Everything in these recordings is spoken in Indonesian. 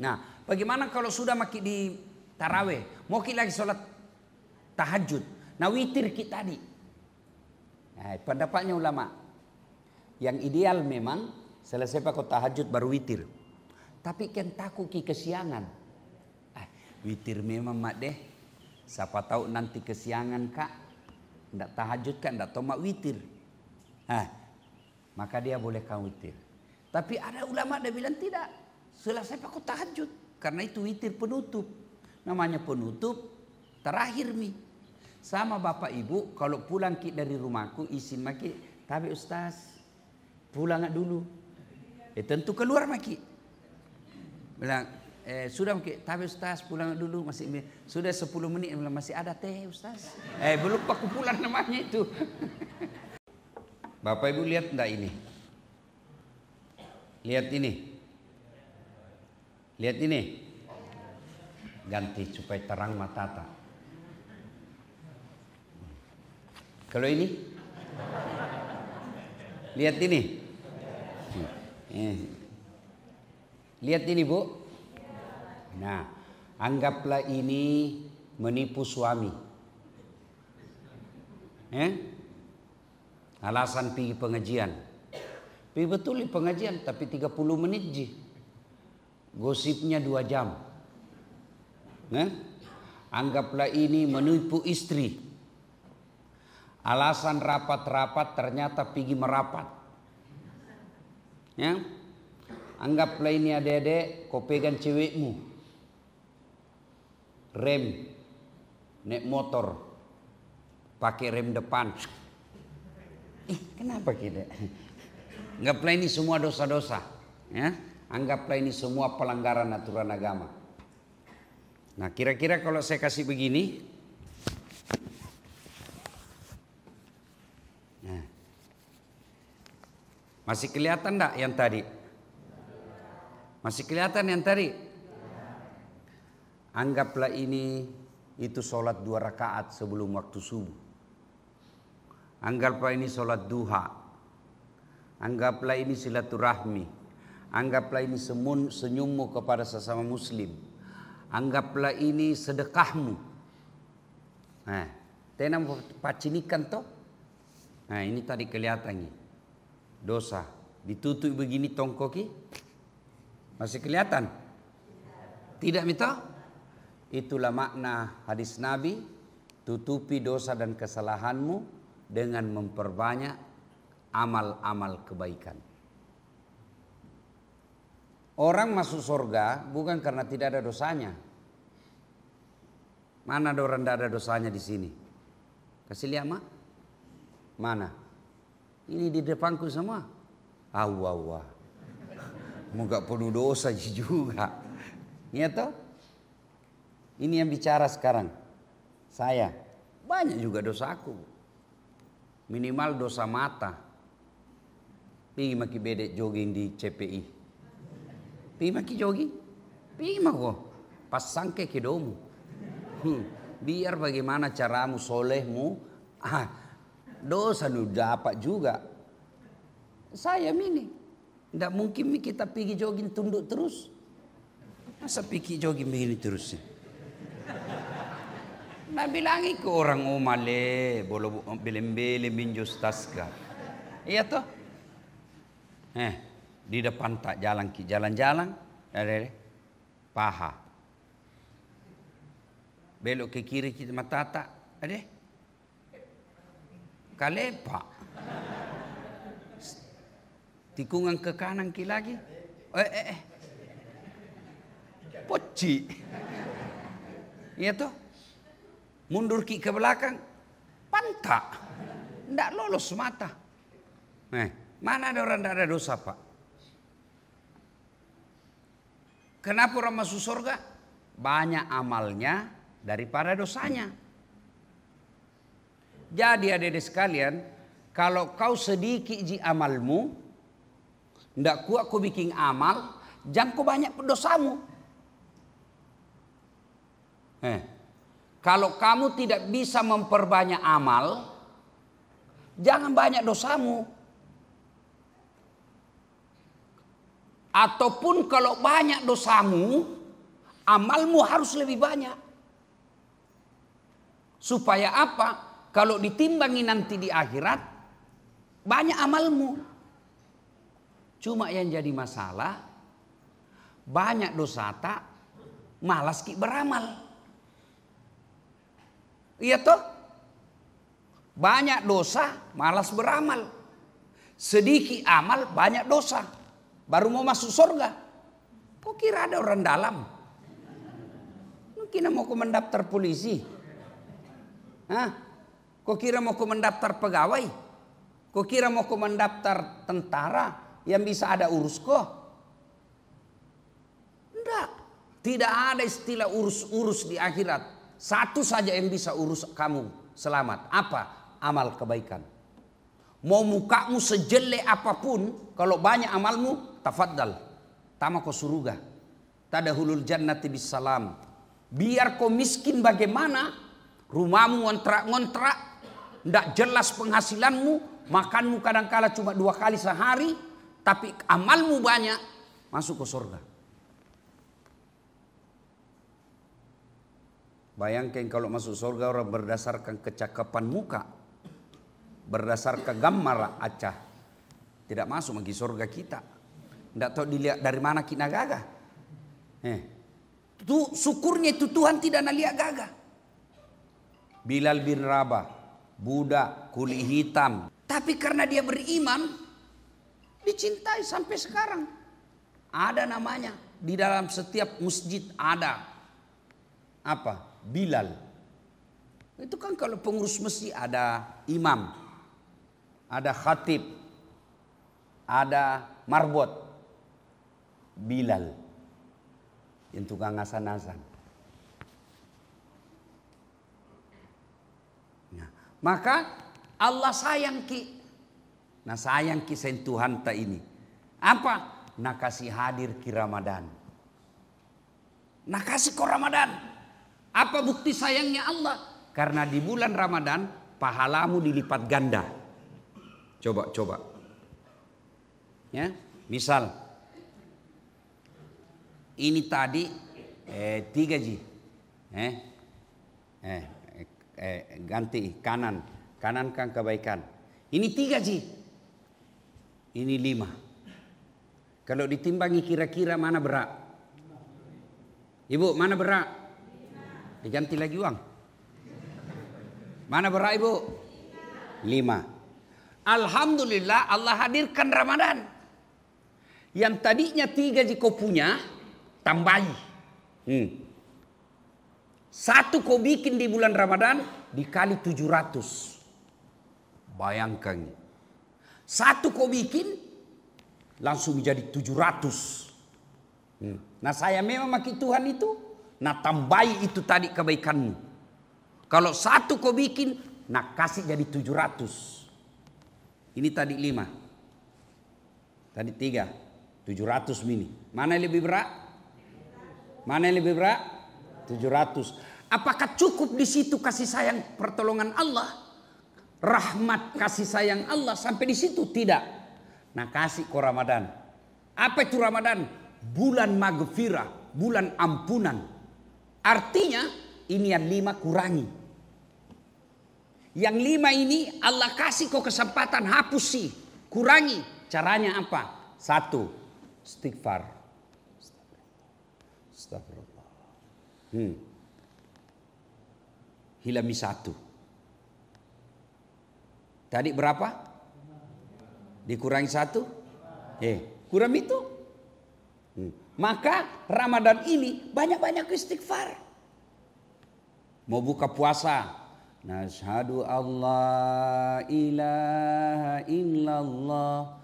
Nah, bagaimana kalau sudah maki di taraweh, mau kita lagi sholat tahajud, nah witir kita tadi. Nah, pendapatnya ulama, yang ideal memang selesai pakai tahajud baru witir. Tapi kan takut kesiangan. Witir memang mak deh, siapa tahu nanti kesiangan kak, ndak tahajud kan, ndak tahu mak witir. Maka dia boleh kau witir. Tapi ada ulama dia bilang tidak, selesai pakai tahajud, karena itu witir penutup. Namanya penutup terakhir mi. Sama bapak ibu kalau pulang ki dari rumahku isin maki, tapi ustaz pulang dulu. Tentu keluar maki. Bilang sudah maki, tapi ustaz pulang dulu masih sudah 10 menit bilang masih ada teh ustaz. Belum paku pulang namanya itu. Bapak ibu lihat enggak ini? Lihat ini. Lihat ini. Ganti supaya terang mata. Kalau ini, lihat ini, lihat ini bu. Nah, anggaplah ini menipu suami. Alasan pergi pengajian, pergi betul di pengajian, tapi 30 menit ji, gosipnya 2 jam. Anggaplah ini menipu istri. Alasan rapat-rapat ternyata pergi merapat. Anggaplah ini adik-adik kau pegang cewekmu. Rem, naik motor, pakai rem depan. Kenapa kita? Anggaplah ini semua dosa-dosa. Anggaplah ini semua pelanggaran aturan agama. Nah kira-kira kalau saya kasih begini. Masih kelihatan enggak yang tadi? Masih kelihatan yang tadi? Anggaplah ini itu sholat 2 rakaat sebelum waktu subuh. Anggaplah ini sholat duha. Anggaplah ini silaturahmi. Anggaplah ini senyummu kepada sesama muslim. Anggaplah ini sedekahmu. Tenang pacinikan toh. Nah ini tadi kelihatan nih. Dosa ditutup begini tongkoki masih kelihatan? Tidak mito? Itulah makna hadis Nabi, tutupi dosa dan kesalahanmu dengan memperbanyak amal-amal kebaikan. Orang masuk surga bukan karena tidak ada dosanya. Mana ada orang tidak ada dosanya di sini? Kasih lihat mak. Mana? Ini di depanku semua. Wah. Moga penuh dosa juga. Iya toh? Ini yang bicara sekarang. Saya. Banyak juga dosaku. Minimal dosa mata. Pergi maki bedek jogging di CPI. Pergi maki jogging. Pergi mako. Pas sangke kedomu. Biar bagaimana caramu solehmu. Dosa nu dapat juga. Saya mini. Tidak mungkin kita pergi jogging tunduk terus. Masa pergi jogging begini terus sih? Nah bilangi ke orang male, bolo belem-belem minjus taska. Iya toh? Di depan tak jalan-jalan, ada paha. Belok ke kiri kita mata tak, ada. Kalepak. Tikungan ke kanan ki lagi. Poci. Iya toh? Mundur ki ke belakang. Pantak. Ndak lolos mata. Mana ada orang tidak ada dosa pak? Kenapa orang masuk surga? Banyak amalnya daripada dosanya. Jadi adik-adik sekalian, kalau kau sedikit ji amalmu, ndak kuat kau bikin amal, jangan kau banyak dosamu. Kalau kamu tidak bisa memperbanyak amal, jangan banyak dosamu. Ataupun kalau banyak dosamu, amalmu harus lebih banyak. Supaya apa? Kalau ditimbangi nanti di akhirat, banyak amalmu. Cuma yang jadi masalah, banyak dosa tak, malas ki beramal. Iya toh? Banyak dosa, malas beramal. Sedikit amal, banyak dosa. Baru mau masuk surga. Kok kira ada orang dalam? Mungkin mau ke mendaftar polisi. Hah? Kok kira mau ke mendaftar pegawai? Kok kira mau ke mendaftar tentara yang bisa ada urus kok? Enggak. Tidak ada istilah urus-urus di akhirat. Satu saja yang bisa urus kamu selamat. Apa? Amal kebaikan. Mau mukamu sejelek apapun, kalau banyak amalmu, tafaddal. Tama kau surga. Tadahulul jannati bisalam. Biar kau miskin bagaimana, rumahmu ngontrak-ngontrak, tidak jelas penghasilanmu, makanmu kadang-kala cuma 2 kali sehari, tapi amalmu banyak, masuk ke surga. Bayangkan kalau masuk surga orang berdasarkan kecakapan muka, berdasarkan gambar acah, tidak masuk lagi surga kita. Tidak tahu dilihat dari mana kita gagah. Itu syukurnya itu Tuhan tidak nalihat gagah. Bilal bin Rabah, budak kulit hitam, tapi karena dia beriman, dicintai sampai sekarang. Ada namanya di dalam setiap masjid ada apa? Bilal. Itu kan kalau pengurus masjid ada imam, ada khatib, ada marbot. Bilal yang tukang asan-asan. Nah, maka Allah sayang ki. Nah sayang ki sentuhan ta ini. Apa? Nak kasih hadir ki Ramadan. Nak kasih kau Ramadan. Apa bukti sayangnya Allah? Karena di bulan Ramadan pahalamu dilipat ganda. Coba. Ya, misal ini tadi 3 ji. Ganti kanan kan kebaikan. Ini 3 ji. Ini 5. Kalau ditimbangi kira-kira mana berat? Ibu, mana berat? Diganti lagi uang. Mana berat ibu? 5. Alhamdulillah Allah hadirkan Ramadan. Yang tadinya 3 ji kau punya, tambahi. 1 kau bikin di bulan Ramadan dikali 700. Bayangkan. 1 kau bikin langsung menjadi 700. Nah saya memang maki Tuhan itu. Nah tambahi itu tadi kebaikanmu. Kalau 1 kau bikin, nah kasih jadi 700. Ini tadi 5. Tadi 3. 700 mini. Mana yang lebih berat? Mana yang lebih berat? 700. Apakah cukup di situ kasih sayang pertolongan Allah? Rahmat kasih sayang Allah sampai di situ? Tidak. Nah kasih ke Ramadan. Apa itu Ramadan? Bulan maghfirah, bulan ampunan. Artinya ini yang 5 kurangi. Yang 5 ini Allah kasih kau kesempatan hapusi, kurangi. Caranya apa? 1, istighfar. Astagfirullah. Hilami 1. Tadi berapa? Dikurangi 1? Kurang itu. Maka Ramadan ini banyak-banyak istighfar. Mau buka puasa, nashhadu Allah ilaha illallah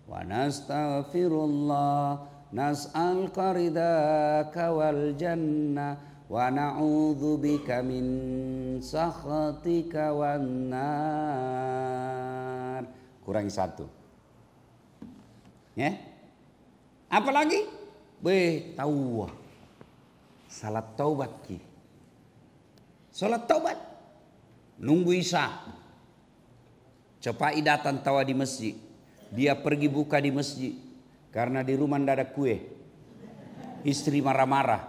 wa nastaghfirullah nas'aluka ridhaka wal jannah wa na'udzubika min sakhatika wan nar. Kurangi 1. Ya? Apa lagi? Tahu. Salat taubat ki. Salat taubat. Nunggu Isya. Cepai datang tawa di masjid. Dia pergi buka di masjid. Karena di rumah ndak ada kue. Istri marah-marah.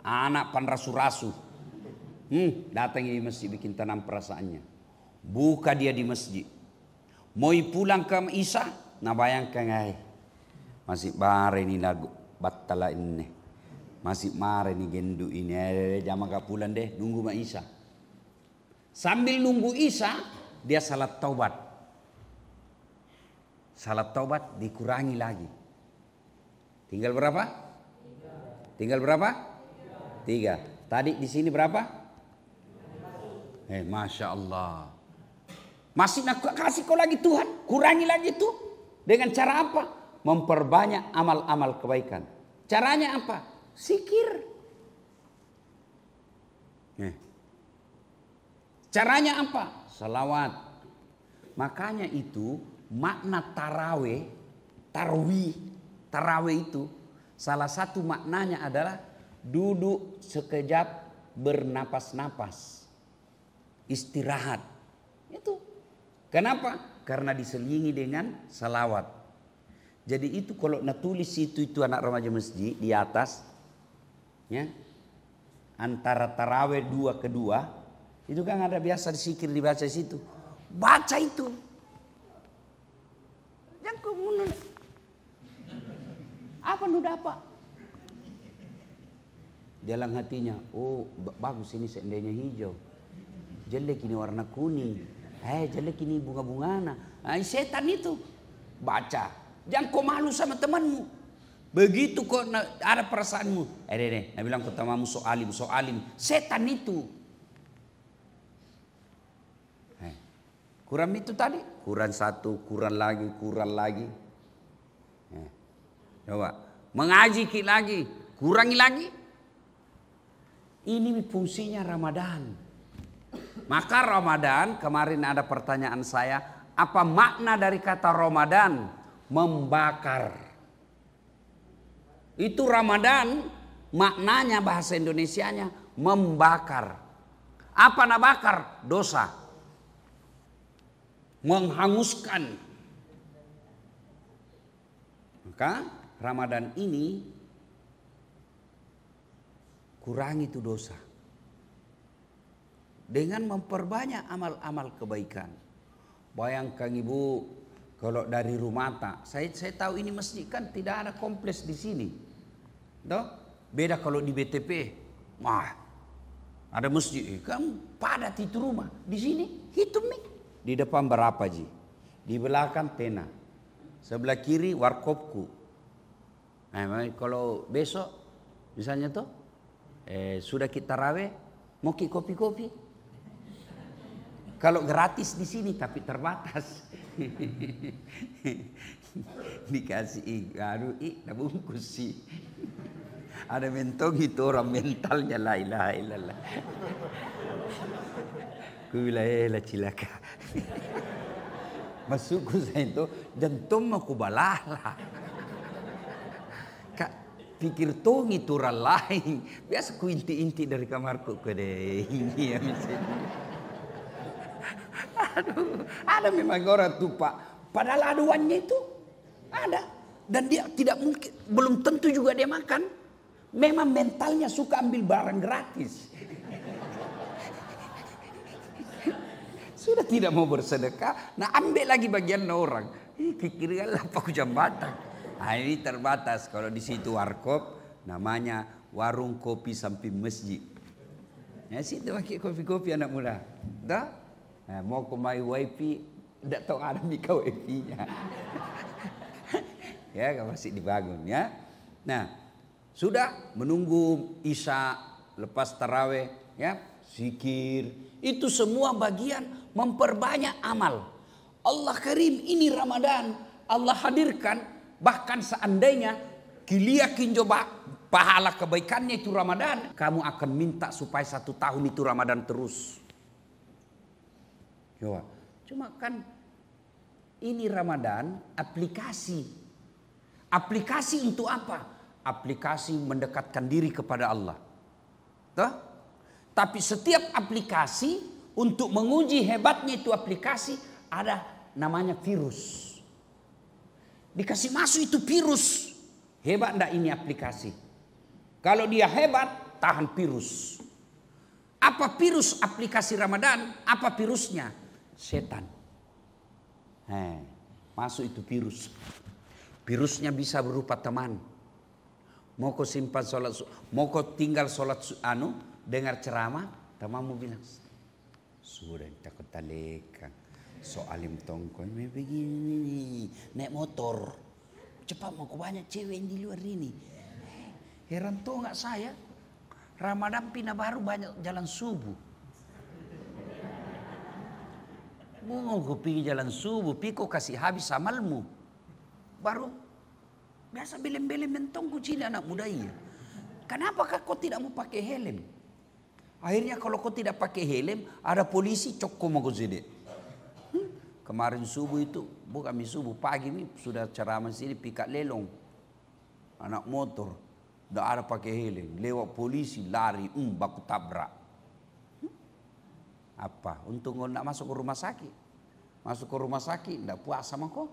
Anak pan rasu-rasu. Datang di masjid bikin tanam perasaannya. Buka dia di masjid. Mau pulang ke Isa. Nah bayangkan masih bare ini lagu battala ini. Masih mare nih gendu ini. Jangan gak pulang deh. Nunggu Ma Isa. Sambil nunggu Isa. Dia salat taubat. Salat taubat dikurangi lagi. Tinggal berapa? Tinggal berapa? 3. Tadi di sini berapa? Masya Allah. Masih nak kasih kau lagi Tuhan. Kurangi lagi tuh. Dengan cara apa? Memperbanyak amal-amal kebaikan. Caranya apa? Zikir. Caranya apa? Salawat. Makanya itu makna tarawih itu salah satu maknanya adalah duduk sekejap bernapas-napas. Istirahat. Itu. Kenapa? Karena diselingi dengan salawat. Jadi itu kalau nak tulis itu anak remaja masjid di atas. Ya, antara tarawih 2 ke 2 itu kan ada biasa zikir dibaca di situ. Baca itu. Jangan kau apa nuda apa? Dalam hatinya, oh bagus ini seandainya hijau. Jelek ini warna kuning. Jelek ini bunga-bungana. Setan itu. Baca. Jangan kau malu sama temanmu. Begitu kok ada perasaanmu. Nah bilang ke temanmu soalim. Setan itu. Kurang itu tadi. Kurang 1, kurang lagi. Coba. Mengaji lagi. Kurangi lagi. Ini fungsinya Ramadan. Maka Ramadan, kemarin ada pertanyaan saya. Apa makna dari kata Ramadan? Membakar. Itu Ramadan maknanya bahasa Indonesianya membakar. Apa nak bakar? Dosa. Menghanguskan. Maka Ramadan ini kurangi itu dosa. Dengan memperbanyak amal-amal kebaikan. Bayangkan ibu, kalau dari Rumata, saya tahu ini masjid kan tidak ada kompleks di sini. Toh? Beda kalau di BTP. Wah, ada masjid kan padat itu rumah. Di sini hitung nih. Di depan berapa Ji? Di belakang tena. Sebelah kiri warkopku. Kalau besok misalnya tuh sudah kita rawe, mau kopi-kopi. Kalau gratis di sini tapi terbatas. Dikasih bungkus sih. Ada mentong itu orang mentalnya la ilaha illallah. Ku bilang cilaka. Masukku saya itu jantung aku balala. Kak pikir tong itu orang lain. Biasa ku inti-inti dari kamarku ke deh ini ya misalnya. Aduh, ada memang orang tuh Pak. Padahal aduannya itu ada. Dan dia tidak mungkin, belum tentu juga dia makan. Memang mentalnya suka ambil barang gratis. Sudah tidak mau bersedekah, nah ambil lagi bagian orang. Pikirkanlah Pak jambatan. Nah ini terbatas. Kalau di situ warkop, namanya warung kopi samping masjid. Ya situ pakai kopi-kopi anak muda. Dah? Nah, mau kembali wifi, tidak tahu ada mika wifi-nya. Ya, kan masih dibangun ya. Nah, sudah menunggu Isya, lepas taraweh, ya, zikir. Itu semua bagian memperbanyak amal. Allah Karim, ini Ramadan. Allah hadirkan, bahkan seandainya kilia kinjoba pahala kebaikannya itu Ramadan, kamu akan minta supaya 1 tahun itu Ramadan terus. Cuma kan ini Ramadan aplikasi. Aplikasi untuk apa? Aplikasi mendekatkan diri kepada Allah. Tuh? Tapi setiap aplikasi untuk menguji hebatnya itu aplikasi ada namanya virus. Dikasih masuk itu virus. Hebat enggak ini aplikasi? Kalau dia hebat, tahan virus. Apa virus aplikasi Ramadan? Apa virusnya? Setan. Masuk itu virus. Virusnya bisa berupa teman. Mau kau simpan sholat, mau kau tinggal sholat dengar ceramah, temanmu bilang, sudah takut talekang, so alim tongkol, begini, naik motor, cepat mau kau banyak cewek di luar ini. Heran tuh nggak saya, Ramadan pindah baru banyak jalan subuh. Mau kau pergi jalan subuh, piko kasih habis amalmu, baru biasa belem-belem mentong kucing anak muda iya. Kenapa kau tidak mau pakai helm? Akhirnya kalau kau tidak pakai helm, ada polisi cokko mau kau jadi. Kemarin subuh itu, bukan subuh pagi nih sudah ceramah sini pikat lelong, anak motor, tidak ada pakai helm, lewat polisi lari, baku tabrak. Apa? Untung kau tidak masuk ke rumah sakit. Masuk ke rumah sakit, tidak puas sama kau.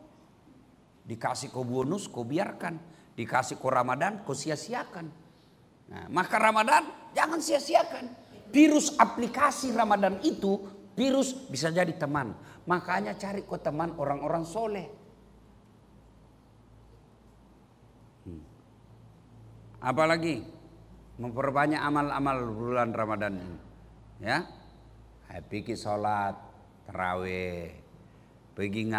Dikasih kau bonus, kau biarkan. Dikasih kau Ramadan, kau sia-siakan. Nah, maka Ramadan jangan sia-siakan. Virus aplikasi Ramadan itu, virus bisa jadi teman. Makanya cari kau teman orang-orang soleh. Apalagi memperbanyak amal-amal bulan Ramadan ini. Ya, pergi sholat, tarawih, pergi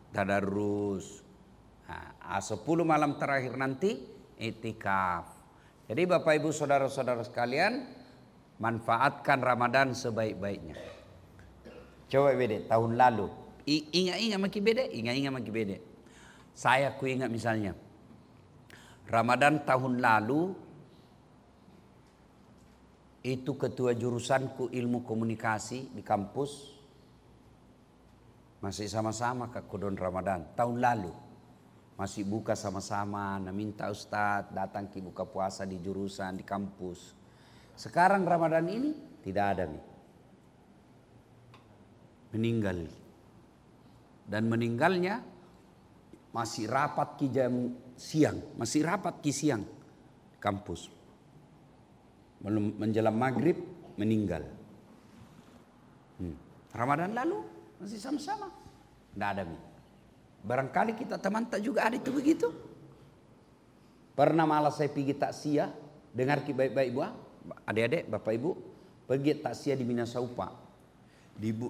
tadarus. 10 malam terakhir nanti itikaf. Jadi Bapak Ibu saudara-saudara sekalian, manfaatkan Ramadan sebaik-baiknya. Coba beda tahun lalu. Ingat-ingat makin beda, ingat-ingat makin beda. Saya ku ingat misalnya Ramadan tahun lalu itu ketua jurusanku ilmu komunikasi di kampus masih sama-sama Kak Kodon Ramadan tahun lalu. Masih buka sama-sama, minta Ustadz datang ke buka puasa di jurusan, di kampus. Sekarang Ramadan ini tidak ada nih. Meninggal. Dan meninggalnya masih rapat ke jam siang. Masih rapat ke siang di kampus. Belum menjelang maghrib meninggal. Ramadan lalu masih sama-sama. Tidak ada nih. Barangkali kita teman tak juga ada itu begitu. Pernah malah saya pergi takziah, dengar baik-baik Bu, adik-adik, Bapak Ibu, pergi takziah di Minasaupa.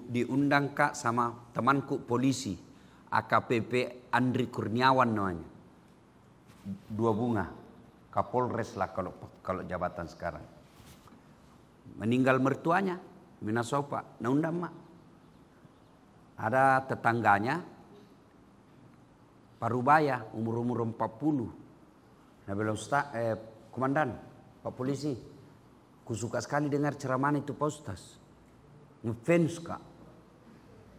Diundang Kak sama temanku polisi, AKPP Andri Kurniawan namanya. 2 bunga, Kapolres lah kalau jabatan sekarang. Meninggal mertuanya, Minasaupa, nah undang mak. Ada tetangganya, Parubaya, umur 40. Nah bilang, Komandan, Pak Polisi, ku suka sekali dengar ceramah itu Pak Ustaz. Ngefans Kak.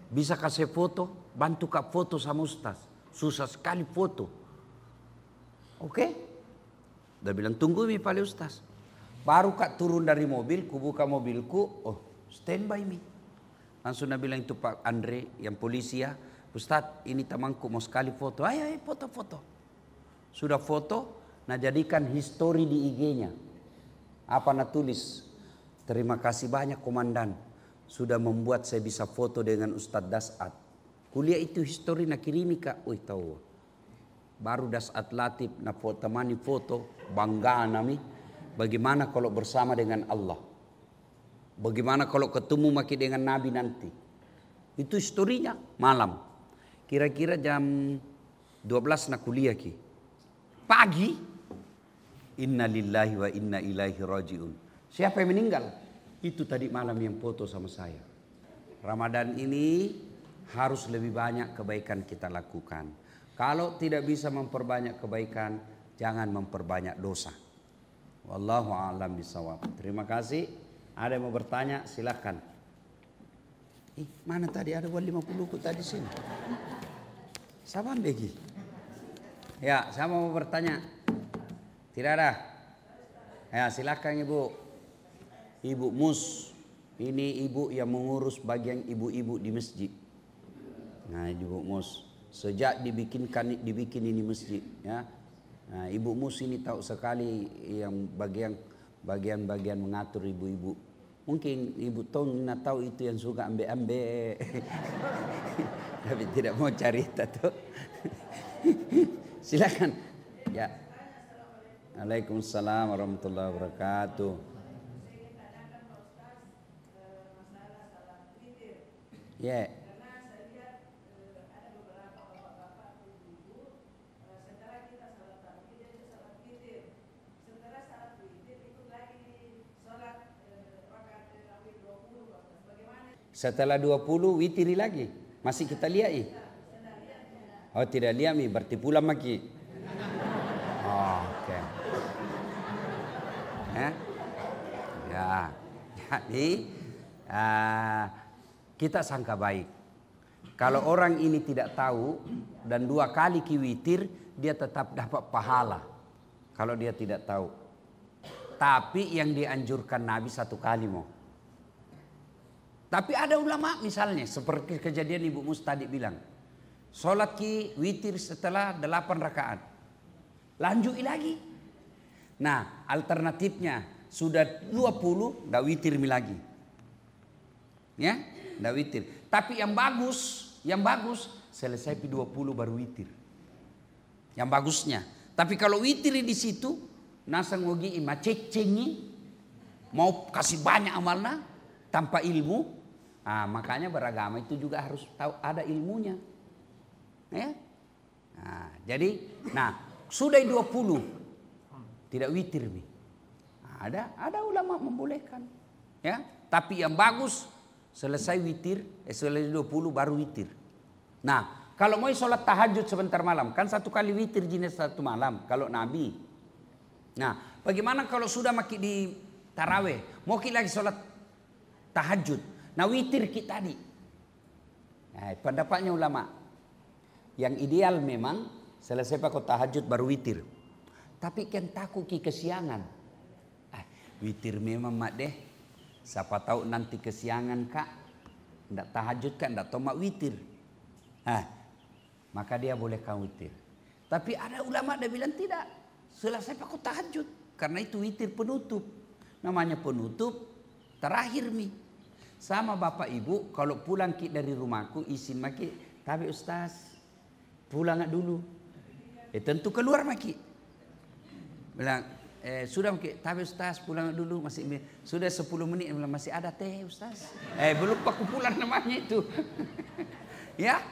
Bisa kasih foto, bantu Kak foto sama Ustaz. Susah sekali foto. Oke? Dia bilang, tunggu mi Pak Ustaz. Baru Kak turun dari mobil, ku buka mobilku, standby mi. Langsung dia bilang itu Pak Andre, yang polisi ya. Ustadz, ini temanku mau sekali foto. Ayo foto-foto. Sudah foto, nah jadikan histori di IG-nya. Apa nak tulis? Terima kasih banyak Komandan. Sudah membuat saya bisa foto dengan Ustadz Dasat. Kuliah itu histori nak kirimi Kak. Tahu. Baru Dasat Latif nak temani foto. Bangga nami. Bagaimana kalau bersama dengan Allah? Bagaimana kalau ketemu makin dengan Nabi nanti? Itu historinya malam. Kira-kira jam 12 nak kuliah ki. Pagi. Inna lillahi wa inna ilaihi rajiun. Siapa yang meninggal? Itu tadi malam yang foto sama saya. Ramadan ini harus lebih banyak kebaikan kita lakukan. Kalau tidak bisa memperbanyak kebaikan, jangan memperbanyak dosa. Wallahu a'lam bishawab. Terima kasih. Ada yang mau bertanya? Silakan. Mana tadi ada 50 ku tadi sini. Siapa begi? Ya, saya mau bertanya. Tidak ada? Ya, silakan Ibu. Ibu Mus. Ini ibu yang mengurus bagian ibu-ibu di masjid. Nah, Ibu Mus. Sejak dibikin ini masjid, ya. Nah, Ibu Mus ini tahu sekali yang bagian mengatur ibu-ibu. Mungkin Ibu Tong tahu itu yang suka ambe-ambe. Tapi tidak mau cerita tuh. Silakan. Ya. Waalaikumsalam warahmatullahi wabarakatuh. Ya. Setelah 20 witiri lagi. Masih kita lihat. Oh tidak lihat mi, berarti pulang maki. Oh, oke. Ya. Jadi kita sangka baik. Kalau orang ini tidak tahu dan 2 kali witir, dia tetap dapat pahala. Kalau dia tidak tahu. Tapi yang dianjurkan Nabi 1 kali mau. Tapi ada ulama misalnya seperti kejadian Ibu Mus tadi bilang. Sholat witir setelah 8 rakaat. Lanjut lagi. Nah alternatifnya sudah 20 nggak witir lagi. Ya, nggak witir. Tapi yang bagus selesai 20 baru witir. Yang bagusnya. Tapi kalau witir di situ nasang wogi ima cecengi mau kasih banyak amalna tanpa ilmu. Makanya beragama itu juga harus tahu ada ilmunya. Ya? Jadi sudah 20 tidak witir nih. Ada ulama membolehkan. Ya, tapi yang bagus selesai witir, selesai 20 baru witir. Nah, kalau mau sholat tahajud sebentar malam, kan 1 kali witir jenis 1 malam kalau Nabi. Nah, bagaimana kalau sudah maki di taraweh, mau lagi sholat tahajud. Nah witir kita tadi. Nah, pendapatnya ulama. Yang ideal memang selesai pakai tahajud baru witir. Tapi kan takut kesiangan. Witir memang mak deh. Siapa tahu nanti kesiangan kak. Nggak tahajud kak, nggak tomak witir. Maka dia bolehkan witir. Tapi ada ulama dia bilang tidak. Selesai pakai tahajud. Karena itu witir penutup. Namanya penutup terakhir mi. Sama bapak ibu kalau pulang dari rumahku izin maki. Tapi ustaz pulang dulu. Tentu keluar maki. Bilang sudah maki. Tapi ustaz pulang dulu masih sudah 10 menit bilang masih ada teh ustaz. Belum aku pulang namanya itu. Ya.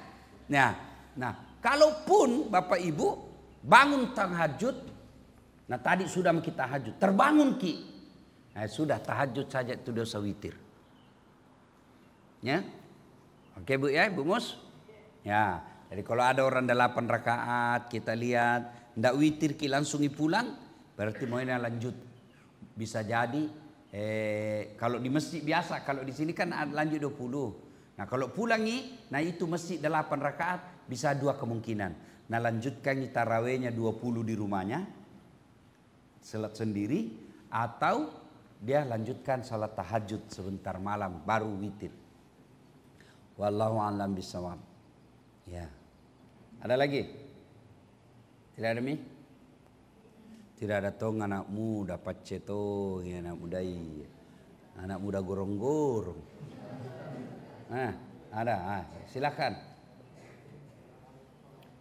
Nah kalaupun bapak ibu bangun tahajud. Nah tadi sudah maki tahajud. Terbangun ki. Sudah tahajud saja itu dosa witir. Ya, oke Bu ya, Bu Mus. Ya, jadi kalau ada orang 8 rakaat kita lihat ndak witir langsung pulang, berarti maunya lanjut. Bisa jadi kalau di masjid biasa, kalau di sini kan lanjut 20. Nah kalau pulangi, nah itu masjid 8 rakaat bisa 2 kemungkinan. Nah lanjutkan tarawehnya 20 di rumahnya, salat sendiri, atau dia lanjutkan salat tahajud sebentar malam baru witir. Wallahu a'lam bishawab. Ya. Ada lagi? Tidak ada mi? Tidak ada tong anak muda paceto, anak mudai. Anak muda gorong-gorong. Ada. Silakan.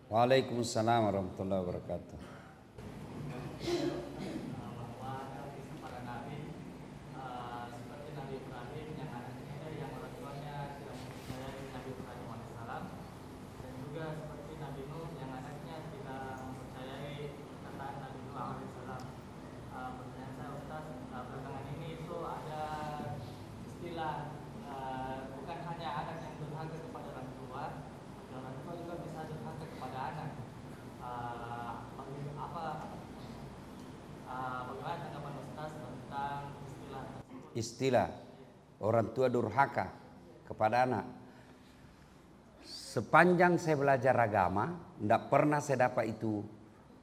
Waalaikumsalam warahmatullahi wabarakatuh. Istilah orang tua durhaka kepada anak. Sepanjang saya belajar agama, tidak pernah saya dapat itu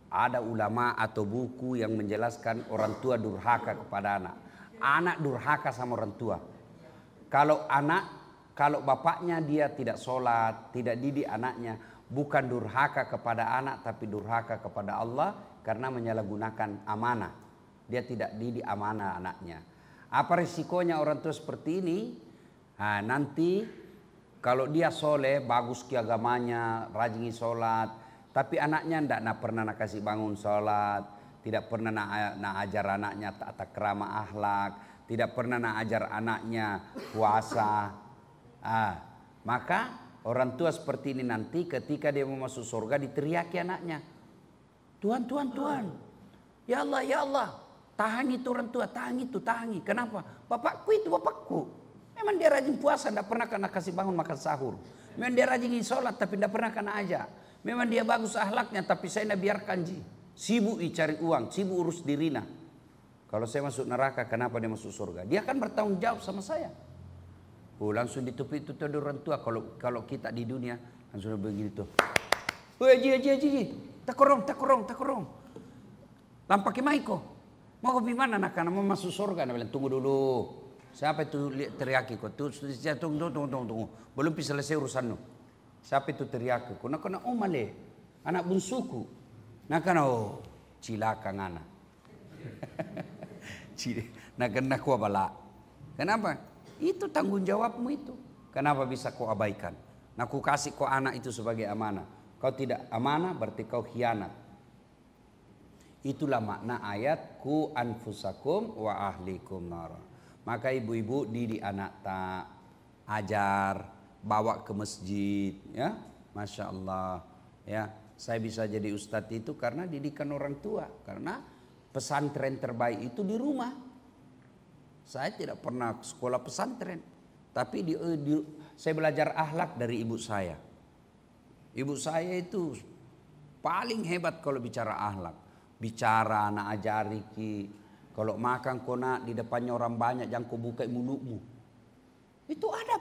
ada ulama atau buku yang menjelaskan orang tua durhaka kepada anak. Anak durhaka sama orang tua. Kalau bapaknya dia tidak sholat, tidak didik anaknya, bukan durhaka kepada anak tapi durhaka kepada Allah karena menyalahgunakan amanah. Dia tidak didik amanah anaknya. Apa risikonya orang tua seperti ini? Nah, nanti kalau dia soleh, bagus keagamanya, rajin sholat, tapi anaknya tidak pernah nak kasih bangun sholat, tidak pernah nak ajar anaknya tata krama akhlak, tidak pernah nak ajar anaknya puasa. Maka orang tua seperti ini nanti ketika dia mau masuk surga diteriaki anaknya. Tuhan, Tuhan, Tuhan. Ya Allah, ya Allah. Tahan itu orang tua, tahan itu, tahan. Kenapa? Bapakku itu bapakku. Memang dia rajin puasa, tidak pernah kena kasih bangun makan sahur. Memang dia rajin sholat, tapi tidak pernah kena aja. Memang dia bagus akhlaknya, tapi saya tidak biarkan ji. Sibuk cari uang, sibuk urus dirinya. Kalau saya masuk neraka, kenapa dia masuk surga? Dia akan bertanggung jawab sama saya. Langsung ditutup itu orang tua. Kalau kita di dunia langsung begitu. Woi ji, takorong. Lampaki maiko. Mau ke mana nak? Mau masuk surga? Dia bilang tunggu dulu. Siapa itu teriaki kau? Tunggu. Belum bisa selesai urusanmu. Siapa itu teriaki kau? Nak kena omale, anak bungsuku. Nak kena cilaka ngana. Nak kena ku bala. Kenapa? Itu tanggung jawabmu itu. Kenapa bisa kau abaikan? Nak ku kasih kau anak itu sebagai amanah. Kau tidak amanah berarti kau khianat. Itulah makna ayat ku anfusakum wa ahlikum nara. Maka ibu-ibu didik anak tak, ajar, bawa ke masjid, ya, masya Allah, ya. Saya bisa jadi ustadz itu karena didikan orang tua, karena pesantren terbaik itu di rumah. Saya tidak pernah sekolah pesantren, tapi saya belajar akhlak dari ibu saya. Ibu saya itu paling hebat kalau bicara akhlak. Bicara, nak ajari ki. Kalau makan kau nak di depannya orang banyak, jangan kau buka mulutmu. Itu adab.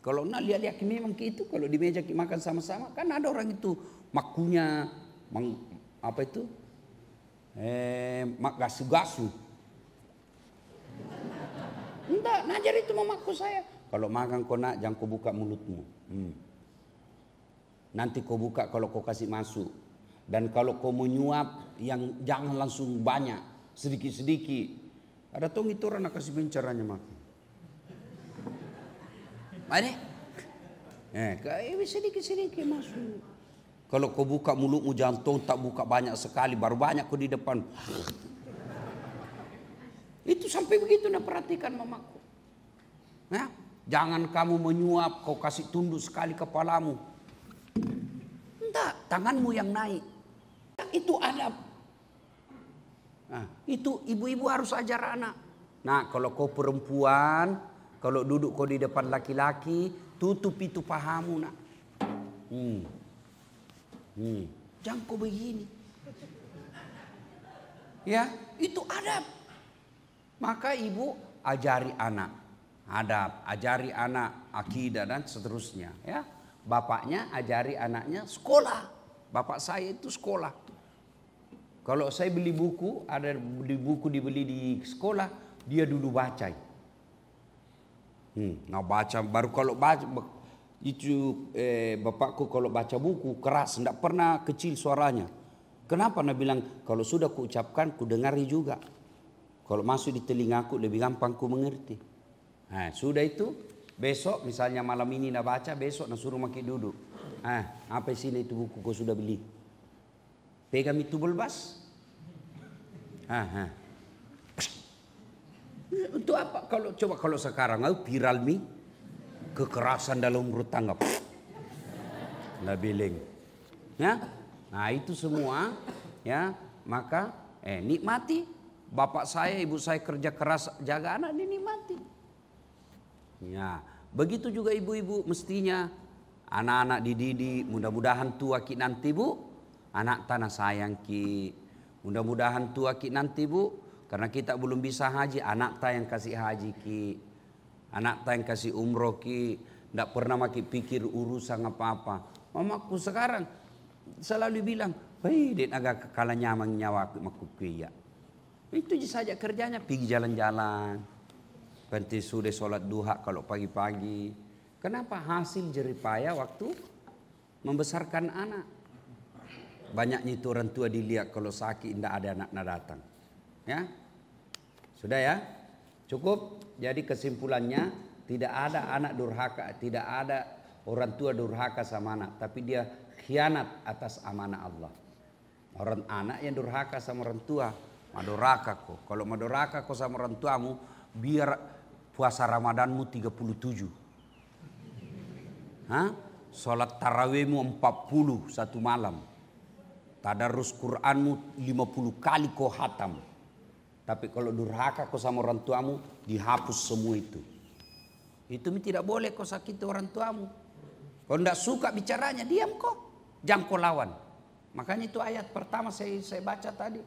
Kalau nak lihat-lihat memang itu, kalau di meja makan sama-sama, kan ada orang itu makunya, apa itu? Mak gasu-gasu. Enggak, najar itu mamaku saya. Kalau makan kau nak, jangan kau buka mulutmu. Nanti kau buka kalau kau kasih masuk. Dan kalau kau menyuap, yang jangan langsung banyak, sedikit-sedikit. Ada tong itu orang nak kasih bencaranya makan. Mana? Sedikit-sedikit masuk. Kalau kau buka mulutmu jantung tak buka banyak sekali, baru banyak kau di depan. Itu sampai begitu nak perhatikan mamaku. Ya? Jangan kamu menyuap, kau kasih tunduk sekali kepalamu. Enggak, tanganmu yang naik. Itu adab. Nah, itu ibu-ibu harus ajar anak. Nah, kalau kau perempuan, kalau duduk kau di depan laki-laki, tutup itu pahamu nak. Jangan kau begini. Ya, itu adab. Maka ibu ajari anak adab, ajari anak akidah dan seterusnya. Ya, bapaknya ajari anaknya sekolah. Bapak saya itu sekolah. Kalau saya beli buku, ada buku dibeli di sekolah, dia dulu baca. Nah baca, baru kalau baca itu bapakku kalau baca buku keras, tidak pernah kecil suaranya. Kenapa? Dia bilang kalau sudah kuucapkan, ku dengari juga. Kalau masuk di telingaku lebih gampang ku mengerti. Nah sudah itu, besok misalnya malam ini nak baca, besok nak suruh makin duduk. Apa sini itu buku kau sudah beli? Pegang itu bulbas. Untuk apa? Kalau sekarang viral nih kekerasan dalam rumah tangga. Lah bileng. Ya? Nah, itu semua ya, maka nikmati. Bapak saya, ibu saya kerja keras jaga anak, dinikmati. Ya, begitu juga ibu-ibu mestinya anak-anak dididik, mudah-mudahan tua ki nanti bu. Anak tanah sayang ki, mudah-mudahan tua ki nanti bu, karena kita belum bisa haji, anak ta yang kasih haji ki, anak ta yang kasih umroh ki, ndak pernah maki pikir urusan apa-apa. Mamaku sekarang selalu bilang, hei dek agak kekala nyamang nyawa maku ya. Itu saja kerjanya, pergi jalan-jalan, nanti sudah sholat duha kalau pagi-pagi. Kenapa? Hasil jeripaya waktu membesarkan anak. Banyaknya itu orang tua dilihat kalau sakit tidak ada anak datang. Ya, sudah ya, cukup. Jadi kesimpulannya tidak ada anak durhaka, tidak ada orang tua durhaka sama anak, tapi dia khianat atas amanah Allah. Orang anak yang durhaka sama orang tua, maduraka kok. Kalau maduraka kok sama orang tuamu, biar puasa Ramadanmu 37. Sholat tarawihmu 40 satu malam. Tadarus Qur'anmu 50 kali kau hatam. Tapi kalau durhaka kau sama orang tuamu, dihapus semua itu. Itu tidak boleh kau sakiti orang tuamu. Kalau tidak suka bicaranya, diam kok. Jangan kau lawan. Makanya itu ayat pertama saya baca tadi.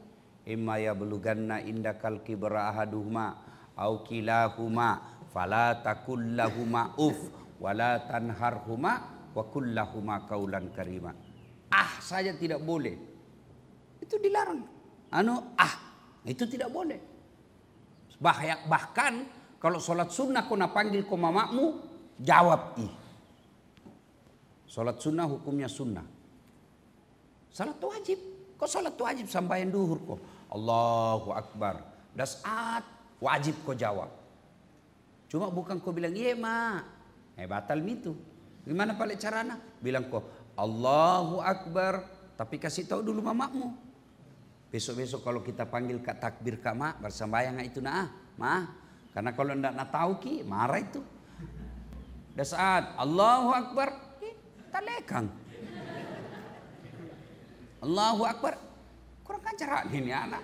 Imma yablughanna indakal kibra ahaduhuma au kilahuma fala takul lahuma uf wala tanharhuma wa kullahuma qaulan karima. Saja tidak boleh. Itu dilarang. Itu tidak boleh. Bahkan kalau sholat sunnah kau nak panggil kau mamamu, jawab ih. Sholat sunnah hukumnya sunnah. Salat wajib. Kau salat wajib sampai duhur kau. Allahu Akbar. Dah saat wajib kau jawab. Cuma bukan kau bilang iya mak. Batal itu. Gimana paling carana? Bilang kau Allahu Akbar. Tapi kasih tahu dulu mamamu. Besok-besok kalau kita panggil kak takbir kak mak bersambayang itu karena kalau ndak nak tahu ki marah itu. Dah saat Allahu Akbar, talekang. Allahu Akbar, kurang ajar ini anak.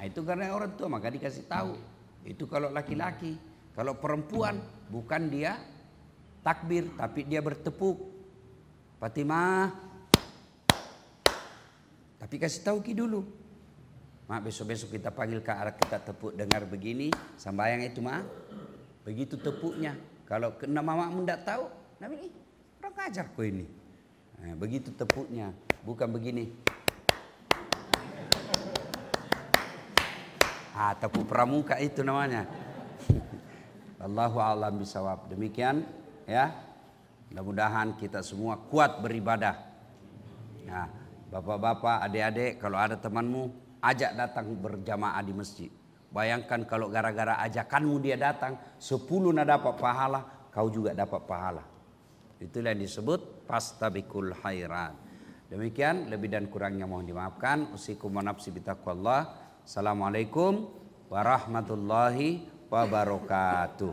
Itu karena orang tua maka dikasih tahu. Itu kalau laki-laki, kalau perempuan bukan dia takbir tapi dia bertepuk. Fatimah, tapi kasih tahu ki dulu. Mak besok-besok kita panggil kita tepuk dengar begini sambayang itu mak. Begitu tepuknya. Kalau kena mamamu tidak tahu, nabi orang ajar kau ini. Begitu tepuknya, bukan begini. Tepuk pramuka itu namanya. Allahu a'lam bisawab. Demikian ya. Mudah-mudahan kita semua kuat beribadah. Nah, bapak-bapak, adik-adik, kalau ada temanmu, ajak datang berjamaah di masjid. Bayangkan kalau gara-gara ajakanmu dia datang, 10 nak dapat pahala, kau juga dapat pahala. Itulah yang disebut fastabiqul khairat. Demikian, lebih dan kurangnya mohon dimaafkan. Usikum wa nafsi bitaqwallah. Assalamualaikum warahmatullahi wabarakatuh.